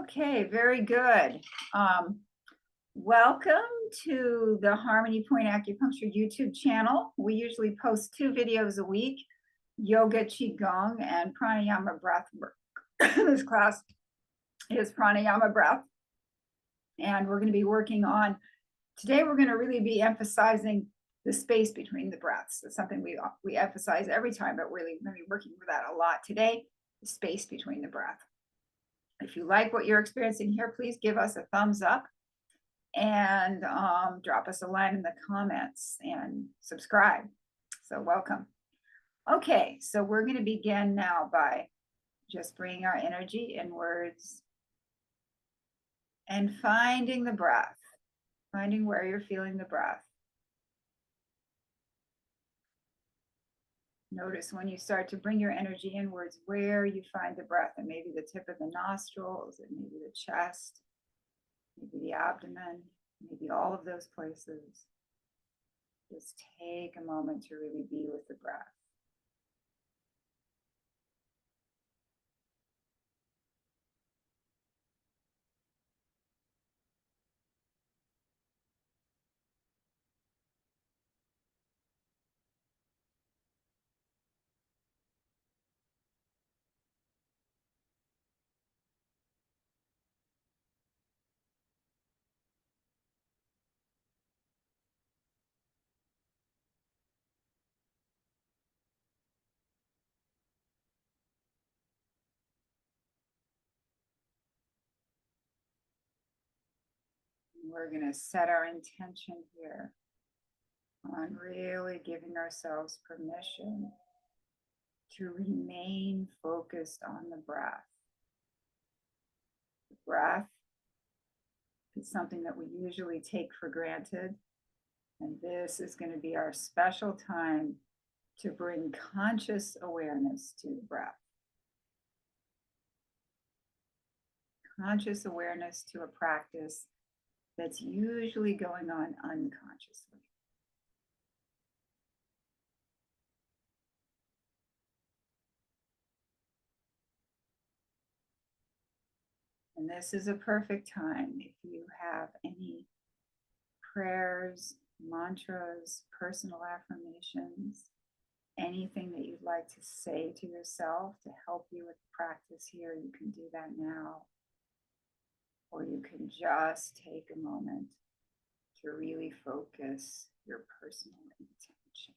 Okay, very good. Welcome to the Harmony Point Acupuncture YouTube channel. We usually post 2 videos a week, yoga, qigong, and pranayama breath work. This class is pranayama breath. And we're going to be working on, today we're going to really be emphasizing the space between the breaths. It's something we emphasize every time, but really going to be working with that a lot today, the space between the breath. If you like what you're experiencing here, please give us a thumbs up and drop us a line in the comments and subscribe. So welcome. Okay, so we're going to begin now by just bringing our energy inwards and finding the breath, finding where you're feeling the breath. Notice when you start to bring your energy inwards where you find the breath, and maybe the tip of the nostrils, and maybe the chest, maybe the abdomen, maybe all of those places. Just take a moment to really be with the breath. We're going to set our intention here on really giving ourselves permission to remain focused on the breath. The breath is something that we usually take for granted, and this is going to be our special time to bring conscious awareness to the breath. Conscious awareness to a practice that's usually going on unconsciously. And this is a perfect time if you have any prayers, mantras, personal affirmations, anything that you'd like to say to yourself to help you with the practice here, you can do that now. Or you can just take a moment to really focus your personal intention.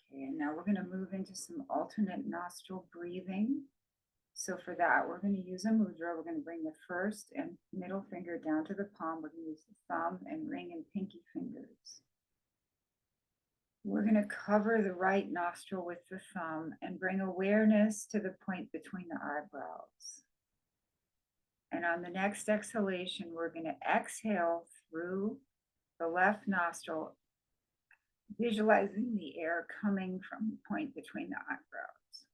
Okay, and now we're going to move into some alternate nostril breathing. So for that, we're going to use a mudra. We're going to bring the first and middle finger down to the palm. We're going to use the thumb and ring and pinky fingers. We're going to cover the right nostril with the thumb and bring awareness to the point between the eyebrows. And on the next exhalation, we're going to exhale through the left nostril, visualizing the air coming from the point between the eyebrows.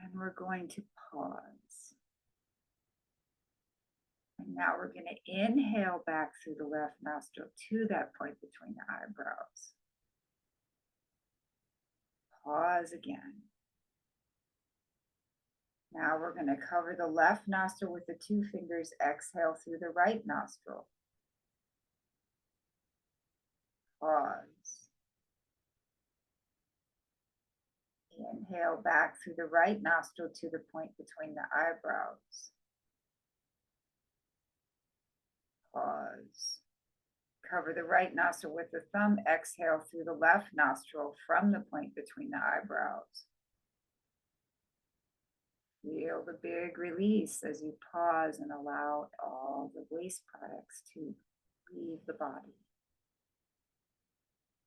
And we're going to pause. And now we're going to inhale back through the left nostril to that point between the eyebrows. Pause again. Now we're going to cover the left nostril with the 2 fingers. Exhale through the right nostril. Pause. Inhale back through the right nostril to the point between the eyebrows. Pause. Cover the right nostril with the thumb. Exhale through the left nostril from the point between the eyebrows. Feel the big release as you pause and allow all the waste products to leave the body.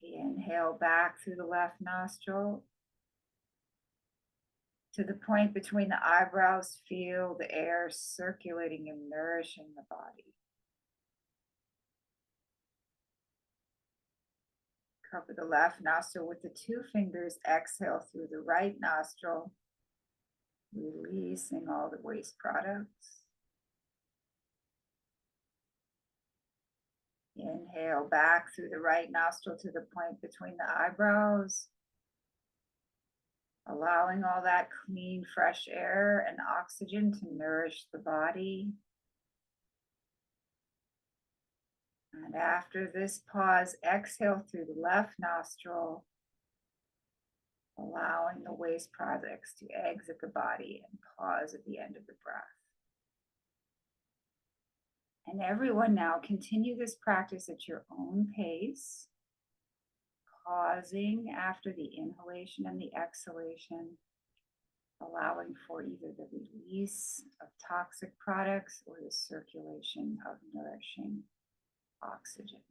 Inhale back through the left nostril To the point between the eyebrows, feel the air circulating and nourishing the body. Cover the left nostril with the two fingers. Exhale through the right nostril, releasing all the waste products. Inhale back through the right nostril to the point between the eyebrows, allowing all that clean, fresh air and oxygen to nourish the body. And after this pause, exhale through the left nostril, allowing the waste products to exit the body, and pause at the end of the breath. And everyone now continue this practice at your own pace, pausing after the inhalation and the exhalation, allowing for either the release of toxic products or the circulation of nourishing oxygen.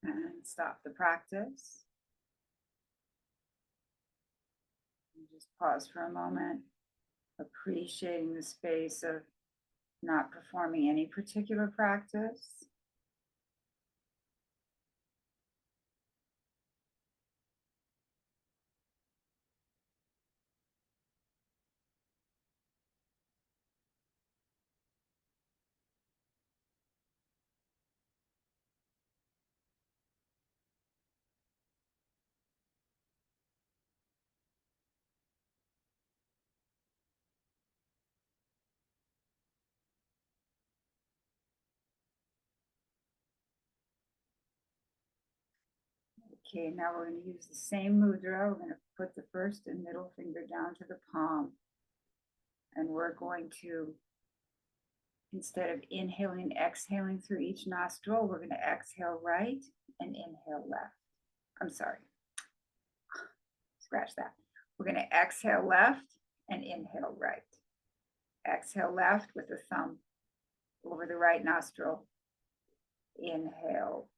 And stop the practice. And just pause for a moment, appreciating the space of not performing any particular practice. Okay, now we're going to use the same mudra. We're going to put the first and middle finger down to the palm. And we're going to, instead of inhaling and exhaling through each nostril, we're going to exhale right and inhale left. I'm sorry. Scratch that. We're going to exhale left and inhale right. Exhale left with the thumb over the right nostril. Inhale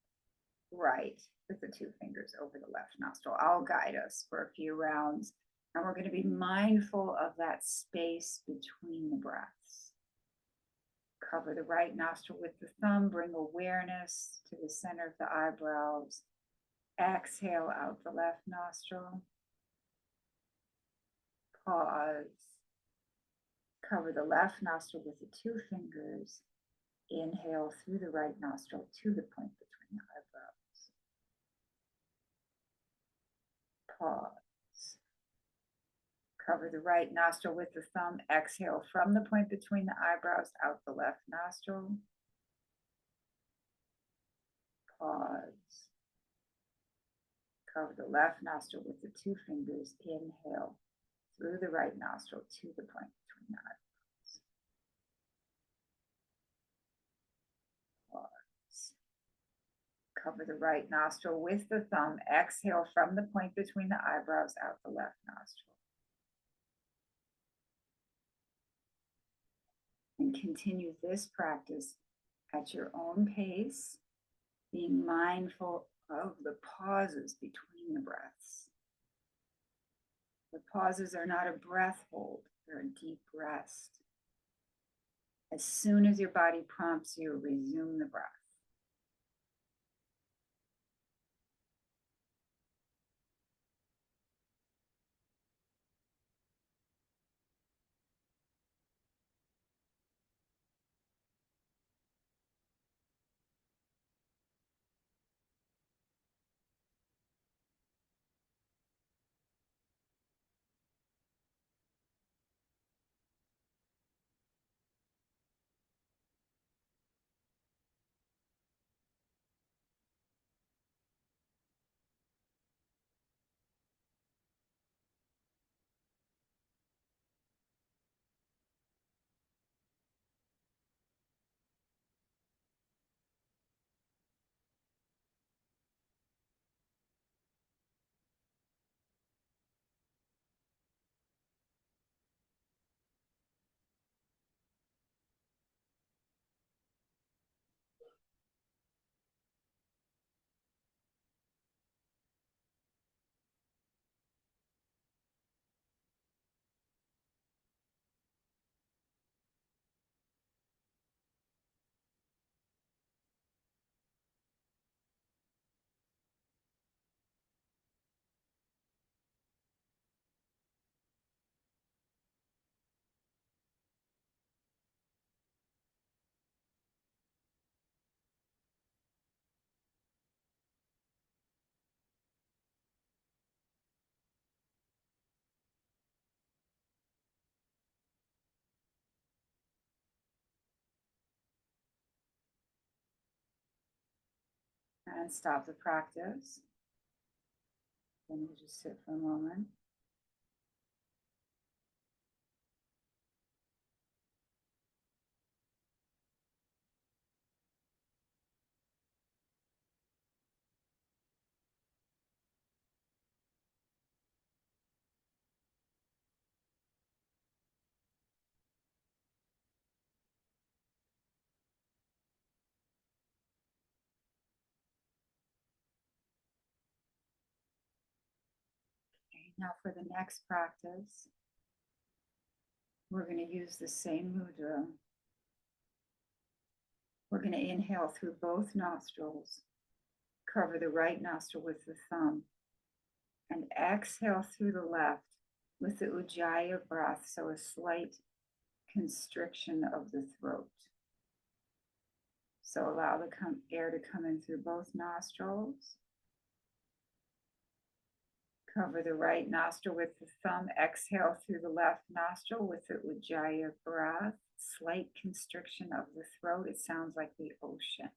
right with the two fingers over the left nostril. I'll guide us for a few rounds. And we're going to be mindful of that space between the breaths. Cover the right nostril with the thumb. Bring awareness to the center of the eyebrows. Exhale out the left nostril. Pause. Cover the left nostril with the two fingers. Inhale through the right nostril to the point between the eyebrows. Pause. Cover the right nostril with the thumb. Exhale from the point between the eyebrows out the left nostril. Pause. Cover the left nostril with the two fingers. Inhale through the right nostril to the point between the eyebrows. Pause. Cover the right nostril with the thumb. Exhale from the point between the eyebrows out the left nostril. And continue this practice at your own pace, being mindful of the pauses between the breaths. The pauses are not a breath hold, they're a deep rest. As soon as your body prompts you, resume the breath. And stop the practice. Then you just sit for a moment. Okay, now for the next practice, we're going to use the same mudra. We're going to inhale through both nostrils, cover the right nostril with the thumb, and exhale through the left with the ujjayi breath, so a slight constriction of the throat. So allow the air to come in through both nostrils. Cover the right nostril with the thumb. Exhale through the left nostril with the ujjayi breath. Slight constriction of the throat. It sounds like the ocean.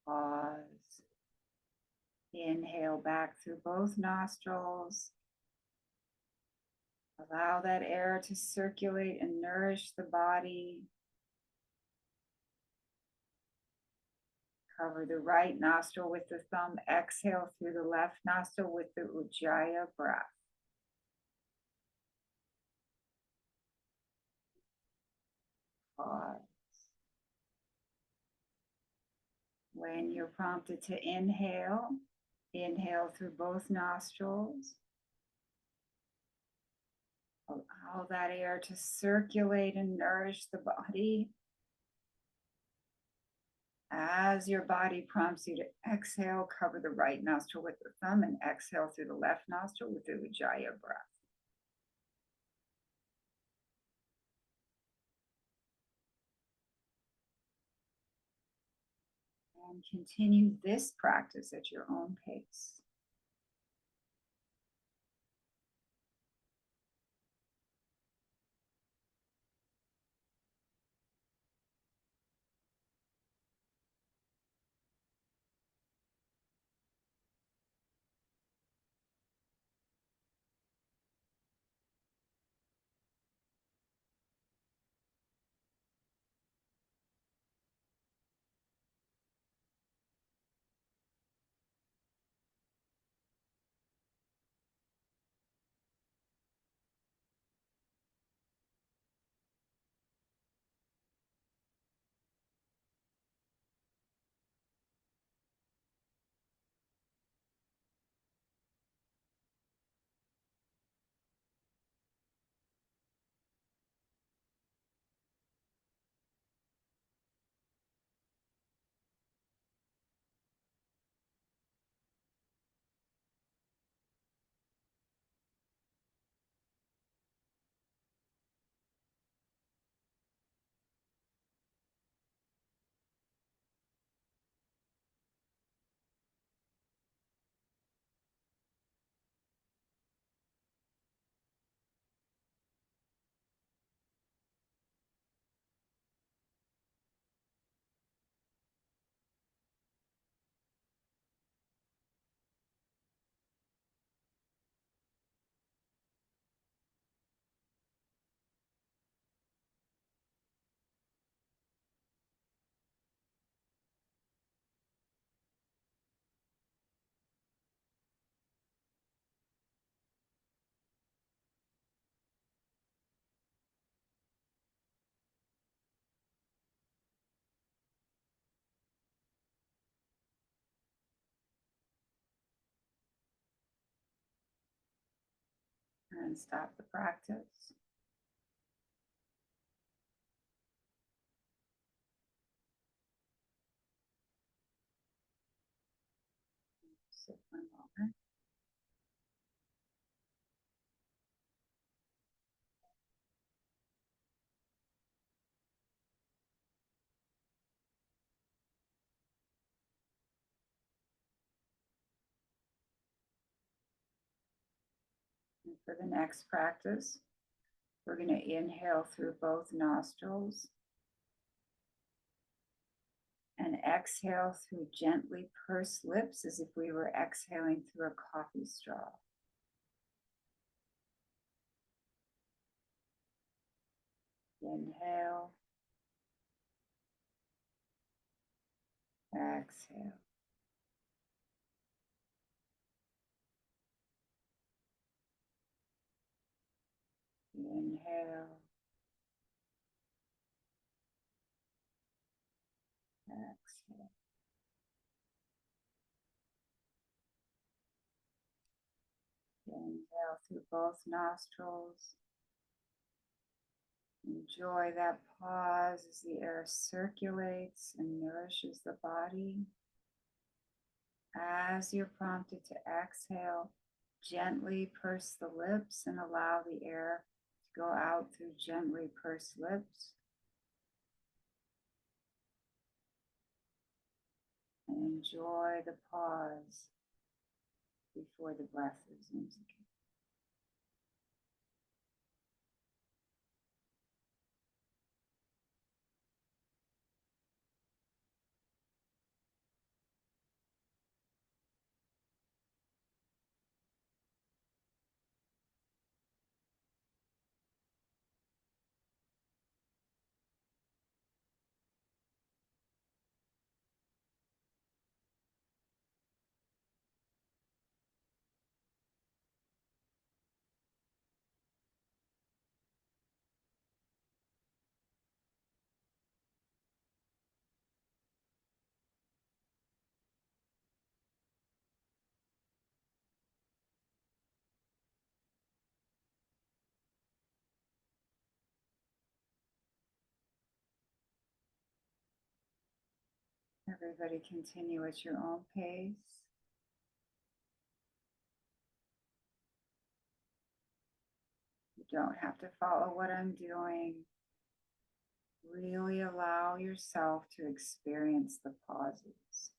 Pause. Inhale back through both nostrils. Allow that air to circulate and nourish the body. Cover the right nostril with the thumb. Exhale through the left nostril with the ujjayi breath. Pause. When you're prompted to inhale, inhale through both nostrils. Allow that air to circulate and nourish the body. As your body prompts you to exhale, cover the right nostril with the thumb and exhale through the left nostril with the ujjayi breath. And continue this practice at your own pace. And stop the practice. Sit for a moment. And for the next practice, we're going to inhale through both nostrils and exhale through gently pursed lips as if we were exhaling through a coffee straw. Inhale, exhale. Inhale, exhale. Inhale through both nostrils. Enjoy that pause as the air circulates and nourishes the body. As you're prompted to exhale, gently purse the lips and allow the air to go out through gently pursed lips. And enjoy the pause before the breath resumes again. Everybody continue at your own pace. You don't have to follow what I'm doing. Really allow yourself to experience the pauses.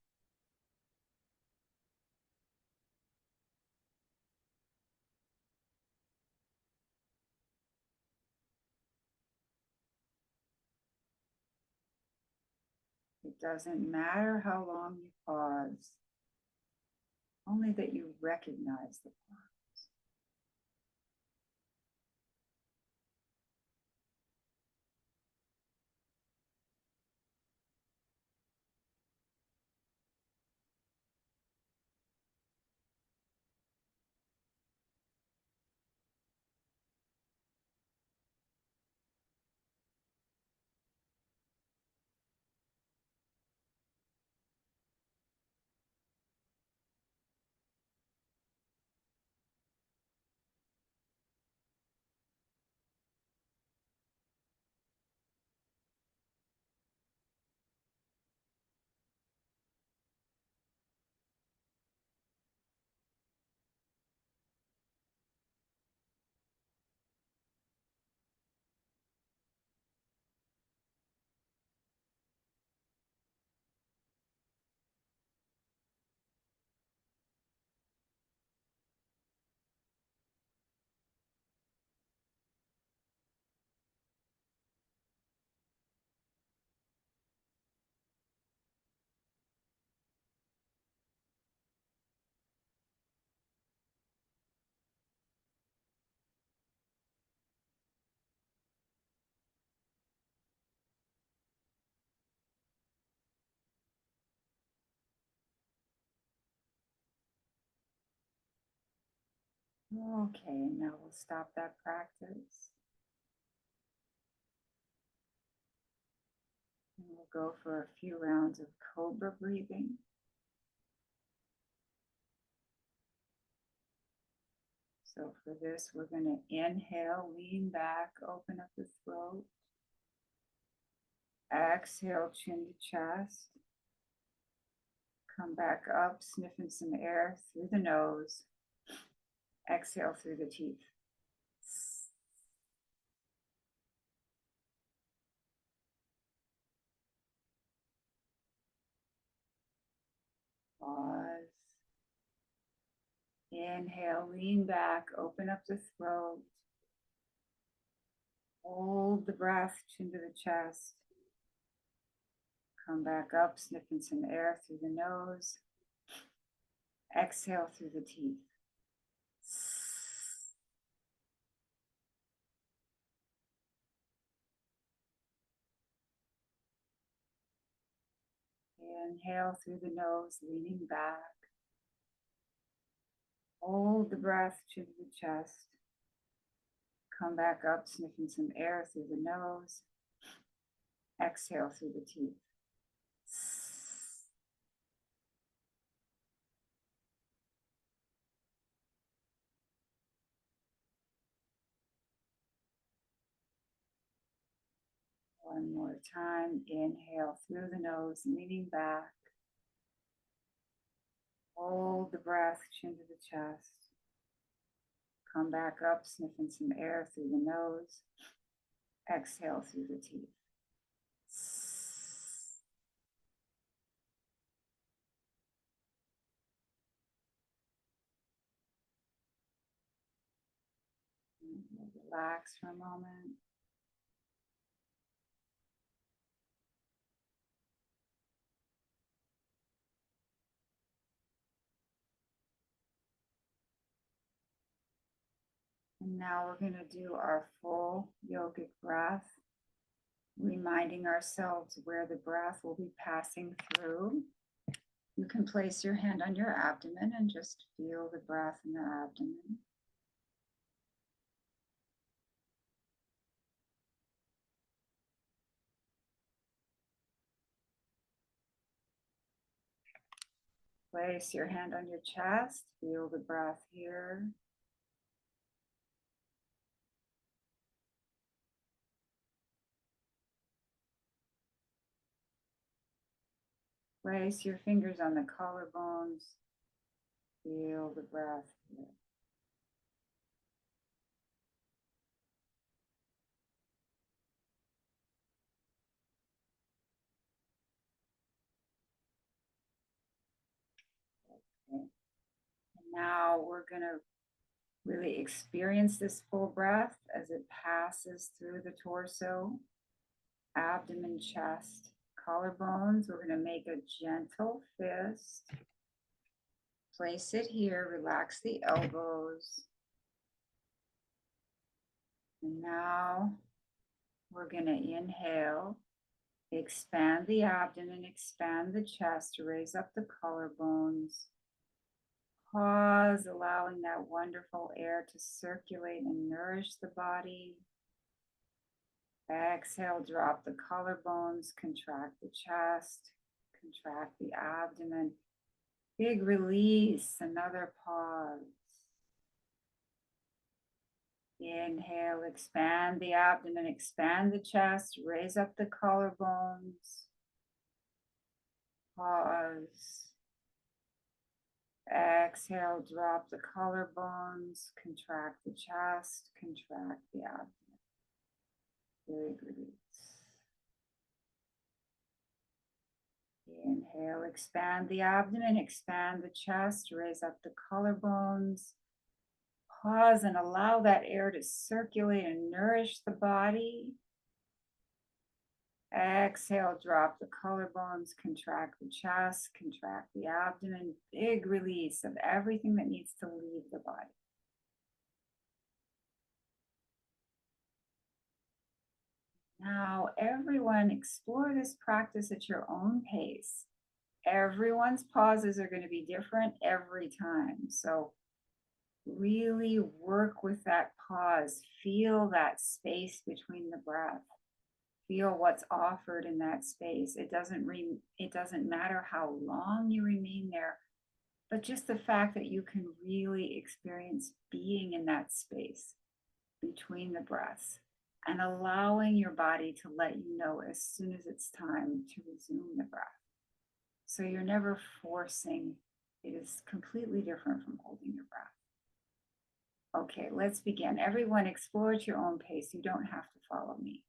It doesn't matter how long you pause, only that you recognize the pause. Okay, now we'll stop that practice. And we'll go for a few rounds of cobra breathing. So for this, we're going to inhale, lean back, open up the throat. Exhale, chin to chest. Come back up, sniffing some air through the nose. Exhale through the teeth. Pause. Inhale, lean back, open up the throat. Hold the breath, chin to the chest. Come back up, sniffing some air through the nose. Exhale through the teeth. Inhale through the nose, leaning back. Hold the breath, chin to the chest. Come back up, sniffing some air through the nose. Exhale through the teeth. One more time. Inhale through the nose, leaning back. Hold the breath, chin to the chest. Come back up, sniffing some air through the nose. Exhale through the teeth. Relax for a moment. And now we're going to do our full yogic breath, reminding ourselves where the breath will be passing through. You can place your hand on your abdomen and just feel the breath in the abdomen. Place your hand on your chest, feel the breath here. Place your fingers on the collarbones, feel the breath here. Okay. And now we're going to really experience this full breath as it passes through the torso, abdomen, chest, collarbones. We're going to make a gentle fist. Place it here, relax the elbows. And now we're going to inhale, expand the abdomen, expand the chest, raise up the collarbones. Pause, allowing that wonderful air to circulate and nourish the body. Exhale, drop the collarbones, contract the chest, contract the abdomen. Big release, another pause. Inhale, expand the abdomen, expand the chest, raise up the collarbones. Pause. Exhale, drop the collarbones, contract the chest, contract the abdomen. Big release. Inhale, expand the abdomen, expand the chest, raise up the collarbones. Pause and allow that air to circulate and nourish the body. Exhale, drop the collarbones, contract the chest, contract the abdomen. Big release of everything that needs to leave the body. Now, everyone, explore this practice at your own pace. Everyone's pauses are going to be different every time. So really work with that pause. Feel that space between the breath. Feel what's offered in that space. It doesn't matter how long you remain there. but just the fact that you can really experience being in that space between the breaths and allowing your body to let you know as soon as it's time to resume the breath. So you're never forcing. It is completely different from holding your breath. Okay, let's begin. Everyone, explore at your own pace. You don't have to follow me.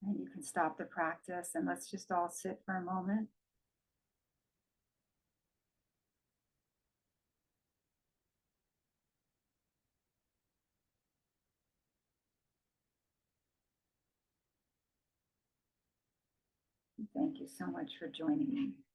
And you can stop the practice and let's just all sit for a moment. Thank you so much for joining me.